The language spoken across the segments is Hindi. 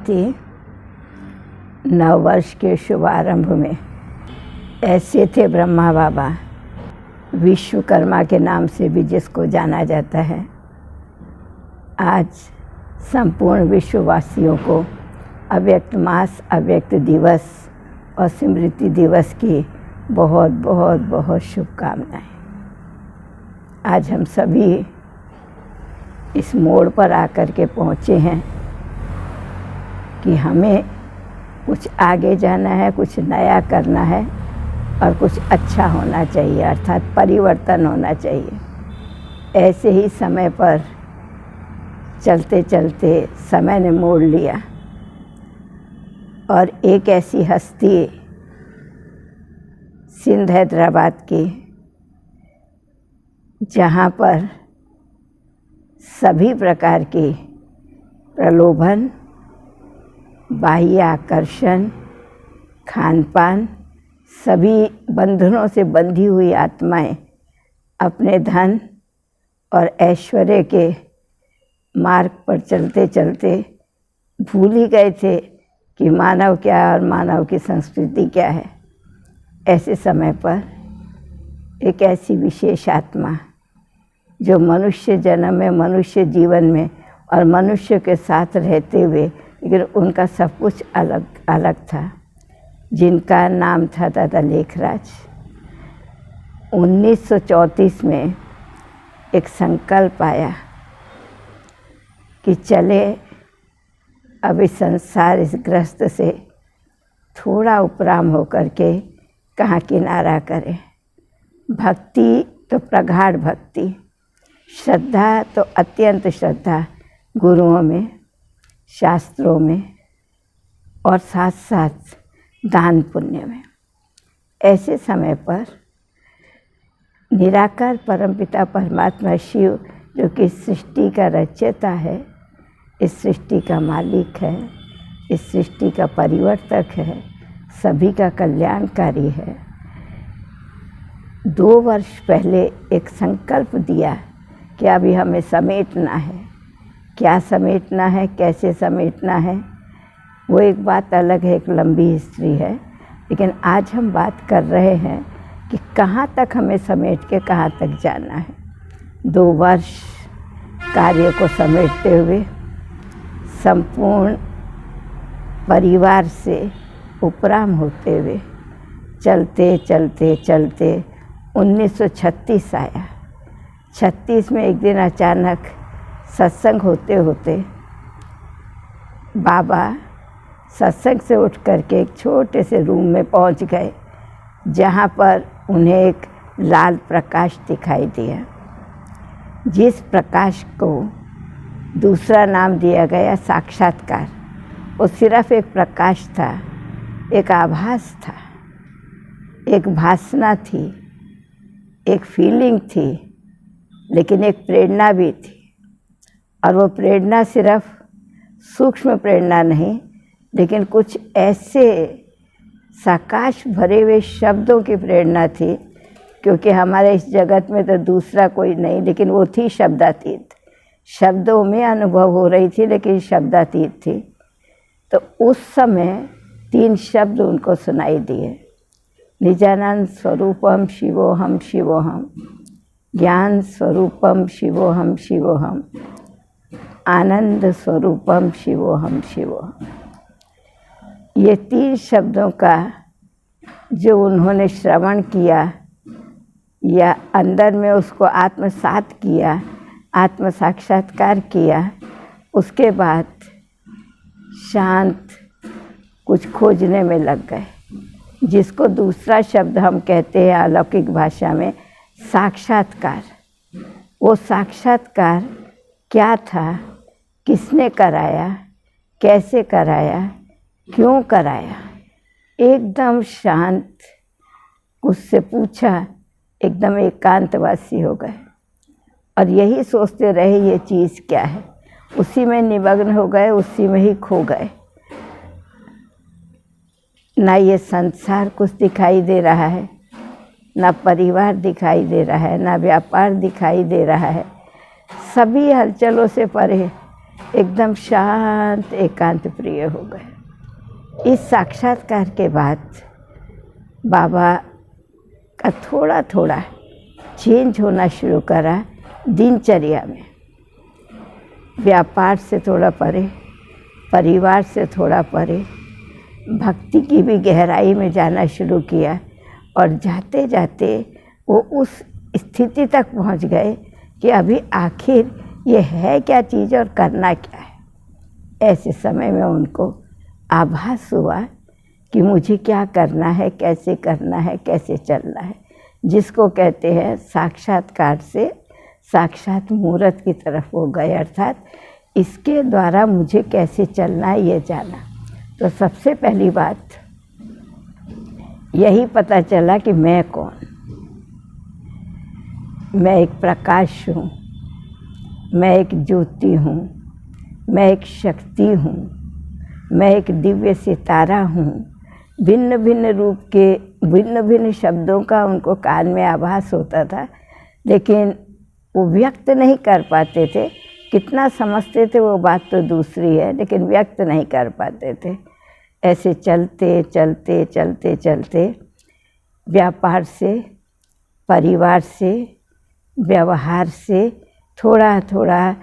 भांति नववर्ष के शुभारंभ में ऐसे थे ब्रह्मा बाबा, विश्वकर्मा के नाम से भी जिसको जाना जाता है। आज संपूर्ण विश्ववासियों को अव्यक्त मास, अव्यक्त दिवस और स्मृति दिवस की बहुत बहुत बहुत शुभकामनाएं। आज हम सभी इस मोड़ पर आकर के पहुँचे हैं कि हमें कुछ आगे जाना है, कुछ नया करना है और कुछ अच्छा होना चाहिए, अर्थात परिवर्तन होना चाहिए। ऐसे ही समय पर चलते चलते समय ने मोड़ लिया और एक ऐसी हस्ती सिंध हैदराबाद की, जहाँ पर सभी प्रकार के प्रलोभन, बाह्य आकर्षण, खान पान, सभी बंधनों से बंधी हुई आत्माएं अपने धन और ऐश्वर्य के मार्ग पर चलते चलते भूल ही गए थे कि मानव क्या है और मानव की संस्कृति क्या है। ऐसे समय पर एक ऐसी विशेष आत्मा जो मनुष्य जन्म में, मनुष्य जीवन में और मनुष्य के साथ रहते हुए, लेकिन उनका सब कुछ अलग अलग था, जिनका नाम था दादा लेखराज। 1934 में एक संकल्प आया कि चले अब इस संसार, इस ग्रस्त से थोड़ा उपराम होकर के कहाँ किनारा करें। भक्ति तो प्रगाढ़ भक्ति, श्रद्धा तो अत्यंत श्रद्धा गुरुओं में, शास्त्रों में और साथ साथ दान पुण्य में। ऐसे समय पर निराकार परमपिता परमात्मा शिव, जो कि सृष्टि का रचयिता है, इस सृष्टि का मालिक है, इस सृष्टि का परिवर्तक है, सभी का कल्याणकारी है, 2 वर्ष पहले एक संकल्प दिया कि अभी हमें समेटना है। क्या समेटना है, कैसे समेटना है, वो एक बात अलग है, एक लंबी हिस्ट्री है। लेकिन आज हम बात कर रहे हैं कि कहाँ तक हमें समेट के कहाँ तक जाना है। 2 वर्ष कार्य को समेटते हुए संपूर्ण परिवार से उपराम होते हुए चलते चलते चलते 1936 आया। 36 में एक दिन अचानक सत्संग होते होते बाबा सत्संग से उठ करके एक छोटे से रूम में पहुंच गए, जहां पर उन्हें एक लाल प्रकाश दिखाई दिया, जिस प्रकाश को दूसरा नाम दिया गया साक्षात्कार। वो सिर्फ एक प्रकाश था, एक आभास था, एक भासना थी, एक फीलिंग थी, लेकिन एक प्रेरणा भी थी। और वो प्रेरणा सिर्फ सूक्ष्म प्रेरणा नहीं, लेकिन कुछ ऐसे साकाश भरे हुए शब्दों की प्रेरणा थी, क्योंकि हमारे इस जगत में तो दूसरा कोई नहीं, लेकिन वो थी शब्दातीत। शब्दों में अनुभव हो रही थी, लेकिन शब्दातीत थी। तो उस समय 3 शब्द उनको सुनाई दिए, निजानंद स्वरूपम शिवोहम शिवोहम, ज्ञान स्वरूपम शिवोहम शिवोहम, आनंद स्वरूपम शिवोहम शिवोहम। ये 3 शब्दों का जो उन्होंने श्रवण किया या अंदर में उसको आत्मसात किया, आत्म साक्षात्कार किया, उसके बाद शांत कुछ खोजने में लग गए, जिसको दूसरा शब्द हम कहते हैं अलौकिक भाषा में साक्षात्कार। वो साक्षात्कार क्या था, किसने कराया, कैसे कराया, क्यों कराया, एकदम शांत उससे पूछा, एकदम एकांतवासी हो गए और यही सोचते रहे ये चीज़ क्या है। उसी में निमग्न हो गए, उसी में ही खो गए। ना ये संसार कुछ दिखाई दे रहा है, ना परिवार दिखाई दे रहा है, ना व्यापार दिखाई दे रहा है। सभी हलचलों से परे एकदम शांत एकांत प्रिय हो गए। इस साक्षात्कार के बाद बाबा का थोड़ा थोड़ा चेंज होना शुरू करा दिनचर्या में। व्यापार से थोड़ा परे, परिवार से थोड़ा परे, भक्ति की भी गहराई में जाना शुरू किया और जाते जाते वो उस स्थिति तक पहुंच गए कि अभी आखिर ये है क्या चीज़ और करना क्या है। ऐसे समय में उनको आभास हुआ कि मुझे क्या करना है, कैसे करना है, कैसे चलना है, जिसको कहते हैं साक्षात्कार से साक्षात मूर्त की तरफ हो गए। अर्थात इसके द्वारा मुझे कैसे चलना है ये जाना। तो सबसे पहली बात यही पता चला कि मैं कौन। मैं एक प्रकाश हूँ, मैं एक ज्योति हूँ, मैं एक शक्ति हूँ, मैं एक दिव्य सितारा हूँ। भिन्न भिन्न रूप के भिन्न भिन्न शब्दों का उनको कान में आभास होता था, लेकिन वो व्यक्त नहीं कर पाते थे। कितना समझते थे वो बात तो दूसरी है, लेकिन व्यक्त नहीं कर पाते थे। ऐसे चलते चलते चलते चलते व्यापार से, परिवार से, व्यवहार से थोड़ा थोड़ा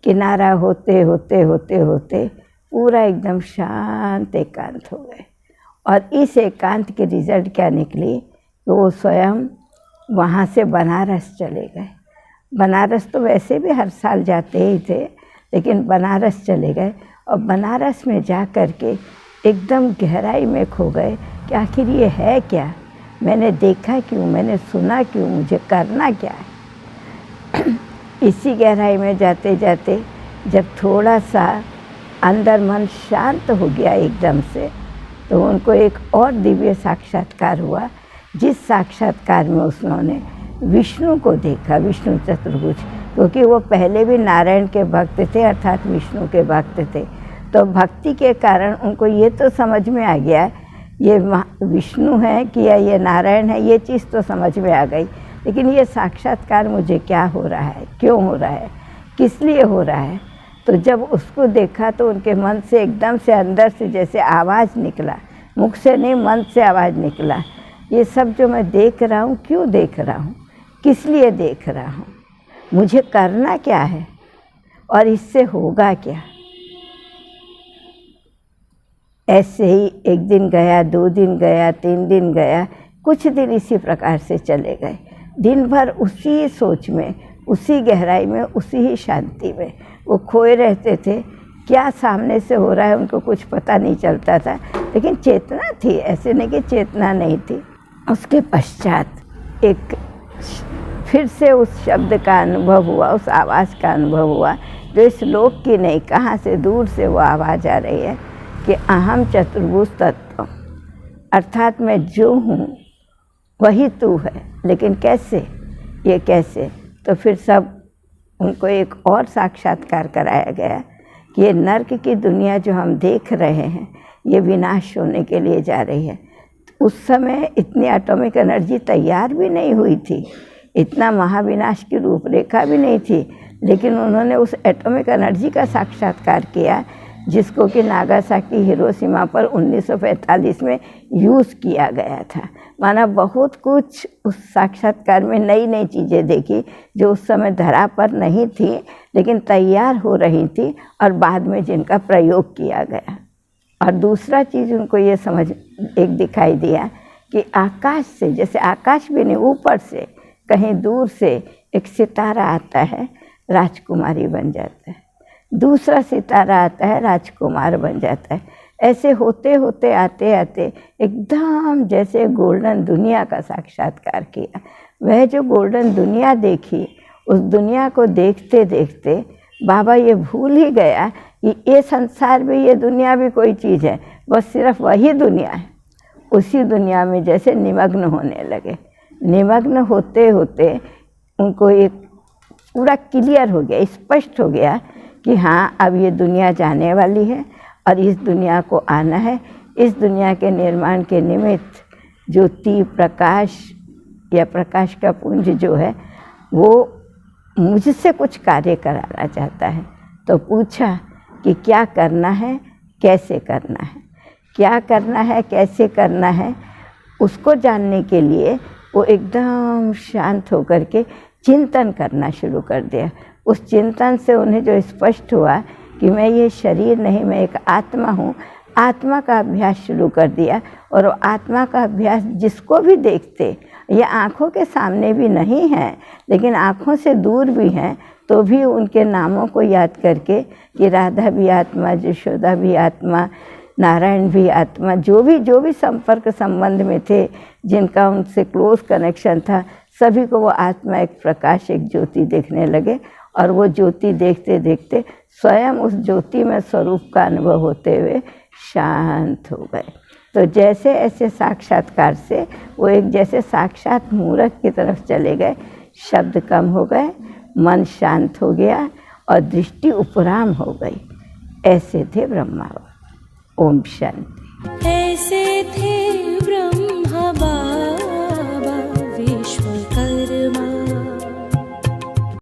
किनारा होते होते होते होते पूरा एकदम शांत एकांत हो गए। और इस एकांत के रिज़ल्ट क्या निकली कि वो स्वयं वहाँ से बनारस चले गए। बनारस तो वैसे भी हर साल जाते ही थे, लेकिन बनारस चले गए और बनारस में जा कर के एकदम गहराई में खो गए कि आखिर ये है क्या, मैंने देखा क्यों, मैंने सुना क्यों, मुझे करना क्या है। इसी गहराई में जाते जाते जब थोड़ा सा अंदर मन शांत हो गया एकदम से, तो उनको एक और दिव्य साक्षात्कार हुआ, जिस साक्षात्कार में उन्होंने विष्णु को देखा, विष्णु चतुर्भुज। क्योंकि वो पहले भी नारायण के भक्त थे, अर्थात विष्णु के भक्त थे। तो भक्ति के कारण उनको ये तो समझ में आ गया ये विष्णु है कि या ये नारायण है, ये चीज़ तो समझ में आ गई। लेकिन ये साक्षात्कार मुझे क्या हो रहा है, क्यों हो रहा है, किस लिए हो रहा है। तो जब उसको देखा तो उनके मन से एकदम से अंदर से जैसे आवाज़ निकला, मुख से नहीं मन से आवाज़ निकला, ये सब जो मैं देख रहा हूँ क्यों देख रहा हूँ, किस लिए देख रहा हूँ, मुझे करना क्या है और इससे होगा क्या। ऐसे ही एक दिन गया, 2 दिन गया, 3 दिन गया, कुछ दिन इसी प्रकार से चले गए। दिन भर उसी सोच में, उसी गहराई में, उसी ही शांति में वो खोए रहते थे। क्या सामने से हो रहा है उनको कुछ पता नहीं चलता था, लेकिन चेतना थी, ऐसे नहीं कि चेतना नहीं थी। उसके पश्चात एक फिर से उस शब्द का अनुभव हुआ, उस आवाज़ का अनुभव हुआ, जो इस लोक की नहीं, कहाँ से दूर से वो आवाज़ आ रही है कि अहम चतुर्भुज तत्व, अर्थात मैं जो हूँ वही तू है। लेकिन कैसे, ये कैसे। तो फिर सब उनको एक और साक्षात्कार कराया गया कि ये नर्क की दुनिया जो हम देख रहे हैं ये विनाश होने के लिए जा रही है। उस समय इतनी एटॉमिक एनर्जी तैयार भी नहीं हुई थी, इतना महाविनाश की रूपरेखा भी नहीं थी, लेकिन उन्होंने उस एटॉमिक एनर्जी का साक्षात्कार किया, जिसको कि नागासाकी, हिरोशिमा पर 1945 में यूज़ किया गया था। माना बहुत कुछ उस साक्षात्कार में नई नई चीज़ें देखी जो उस समय धरा पर नहीं थी, लेकिन तैयार हो रही थी और बाद में जिनका प्रयोग किया गया। और दूसरा चीज़ उनको ये समझ एक दिखाई दिया कि आकाश से, जैसे आकाश भी नहीं, ऊपर से कहीं दूर से एक सितारा आता है, राजकुमारी बन जाता है, दूसरा सितारा आता है, राजकुमार बन जाता है। ऐसे होते होते आते आते एकदम जैसे गोल्डन दुनिया का साक्षात्कार किया। वह जो गोल्डन दुनिया देखी, उस दुनिया को देखते देखते बाबा ये भूल ही गया कि ये संसार भी, ये दुनिया भी कोई चीज़ है, बस सिर्फ वही दुनिया है। उसी दुनिया में जैसे निमग्न होने लगे। निमग्न होते होते उनको एक पूरा क्लियर हो गया, स्पष्ट हो गया कि हाँ, अब ये दुनिया जाने वाली है और इस दुनिया को आना है। इस दुनिया के निर्माण के निमित्त ज्योति, प्रकाश या प्रकाश का पुंज जो है वो मुझसे कुछ कार्य कराना चाहता है। तो पूछा कि क्या करना है, कैसे करना है। क्या करना है, कैसे करना है, उसको जानने के लिए वो एकदम शांत होकर के चिंतन करना शुरू कर दिया। उस चिंतन से उन्हें जो स्पष्ट हुआ कि मैं ये शरीर नहीं, मैं एक आत्मा हूँ। आत्मा का अभ्यास शुरू कर दिया, और आत्मा का अभ्यास जिसको भी देखते, ये आँखों के सामने भी नहीं है लेकिन आँखों से दूर भी हैं, तो भी उनके नामों को याद करके कि राधा भी आत्मा, यशोदा भी आत्मा, नारायण भी आत्मा, जो भी संपर्क संबंध में थे, जिनका उनसे क्लोज कनेक्शन था, सभी को वो आत्मा एक प्रकाश, एक ज्योति देखने लगे। और वो ज्योति देखते देखते स्वयं उस ज्योति में स्वरूप का अनुभव होते हुए शांत हो गए। तो जैसे ऐसे साक्षात्कार से वो एक जैसे साक्षात मूर्त की तरफ चले गए। शब्द कम हो गए, मन शांत हो गया और दृष्टि उपराम हो गई। ऐसे थे ब्रह्मा। ओम शांति। ऐसे थे